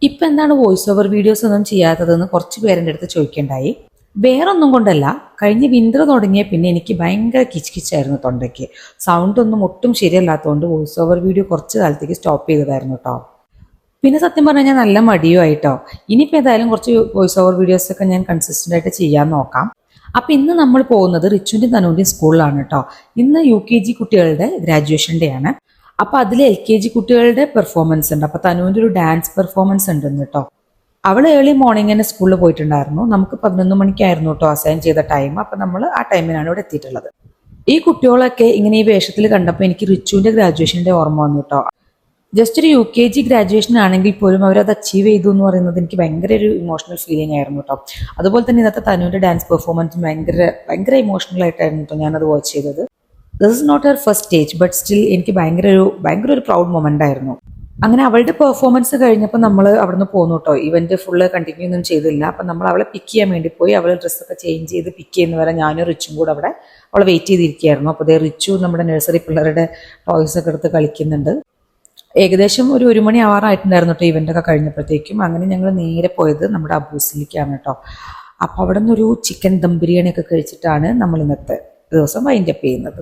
ഇപ്പം എന്താണ് voice over videos ഒന്നും ചെയ്യാത്തതെന്ന് കുറച്ച് പേരെൻ്റെ അടുത്ത് ചോദിക്കേണ്ടായി. വേറൊന്നും കൊണ്ടല്ല, കഴിഞ്ഞ വിൻ്റർ തുടങ്ങിയ പിന്നെ എനിക്ക് ഭയങ്കര കിച്ച് തൊണ്ടയ്ക്ക്. സൗണ്ട് ഒന്നും ഒട്ടും ശരിയല്ലാത്തതുകൊണ്ട് വോയിസ് ഓവർ വീഡിയോ കുറച്ച് കാലത്തേക്ക് സ്റ്റോപ്പ് ചെയ്തതായിരുന്നു കേട്ടോ. പിന്നെ സത്യം പറഞ്ഞു കഴിഞ്ഞാൽ നല്ല മടിയുമായിട്ടോ. ഇനിയിപ്പോൾ ഏതായാലും കുറച്ച് വോയിസ് ഓവർ വീഡിയോസൊക്കെ ഞാൻ കൺസിസ്റ്റൻ്റ് ആയിട്ട് ചെയ്യാൻ നോക്കാം. അപ്പം ഇന്ന് നമ്മൾ പോകുന്നത് റിച്ചുവിൻ്റെയും തനുവിൻ്റെയും സ്കൂളിലാണ് കേട്ടോ. ഇന്ന് UKG കുട്ടികളുടെ ഗ്രാജുവേഷൻ ഡേ ആണ്. അപ്പോൾ അതിൽ LKG കുട്ടികളുടെ പെർഫോമൻസ് ഉണ്ട്. അപ്പോൾ തനുവിൻ്റെ ഒരു ഡാൻസ് പെർഫോമൻസ് ഉണ്ടെന്ന് കേട്ടോ. അവൾ ഏർലി മോർണിംഗ് തന്നെ സ്കൂളിൽ പോയിട്ടുണ്ടായിരുന്നു. നമുക്ക് 11 മണിക്കായിരുന്നു കേട്ടോ അസൈൻ ചെയ്ത ടൈം. അപ്പം നമ്മൾ ആ ടൈമിനാണ് ഇവിടെ എത്തിയിട്ടുള്ളത്. ഈ കുട്ടികളൊക്കെ ഇങ്ങനെ ഈ വേഷത്തിൽ കണ്ടപ്പോൾ എനിക്ക് റിച്ചുവിൻ്റെ ഗ്രാജുവേഷൻ്റെ ഓർമ്മ വന്നു കേട്ടോ. ജസ്റ്റ് ഒരു UKG ഗ്രാജുവേഷൻ ആണെങ്കിൽ പോലും അവരത് അച്ചീവ് ചെയ്തു എന്ന് പറയുന്നത് എനിക്ക് ഭയങ്കര ഒരു ഇമോഷണൽ ഫീലിംഗ് ആയിരുന്നു കേട്ടോ. അതുപോലെ തന്നെ ഇന്നത്തെ തനുവിൻ്റെ ഡാൻസ് പെർഫോമൻസും ഭയങ്കര ഇമോഷണൽ ആയിട്ടായിരുന്നു കേട്ടോ ഞാനത് വാച്ച് ചെയ്തത്. This is not her first stage, but still എനിക്ക് ഭയങ്കര ഒരു പ്രൗഡ് മൊമെൻ്റ് ആയിരുന്നു. അങ്ങനെ അവളുടെ പെർഫോമൻസ് കഴിഞ്ഞപ്പോൾ നമ്മൾ അവിടുന്ന് പോന്നു കേട്ടോ. ഇവന്റ് ഫുള്ള് കണ്ടിന്യൂ ഒന്നും ചെയ്തില്ല. അപ്പം നമ്മൾ അവളെ പിക്ക് ചെയ്യാൻ വേണ്ടി പോയി. അവൾ ഡ്രസ്സൊക്കെ ചേഞ്ച് ചെയ്ത് പിക്ക് ചെയ്യുന്ന വരെ ഞാനും റിച്ചും കൂടെ അവിടെ അവളെ വെയിറ്റ് ചെയ്തിരിക്കുകയായിരുന്നു. അപ്പോൾ റിച്ചു നമ്മുടെ നഴ്സറി പിള്ളേരുടെ ടോയ്സ് ഒക്കെ എടുത്ത് കളിക്കുന്നുണ്ട്. ഏകദേശം ഒരു 1 മണി ആവാറായിട്ടുണ്ടായിരുന്നു കേട്ടോ ഇവൻ്റൊക്കെ കഴിഞ്ഞപ്പോഴത്തേക്കും. അങ്ങനെ ഞങ്ങൾ നേരെ പോയത് നമ്മുടെ അബൂസിലേക്കാണ് കേട്ടോ. അപ്പോൾ അവിടെ നിന്നൊരു ചിക്കൻ ദം ബിരിയാണി ഒക്കെ കഴിച്ചിട്ടാണ് നമ്മൾ ഇന്നത്തെ ദിവസം വൈൻഡപ്പ് ചെയ്യുന്നത്.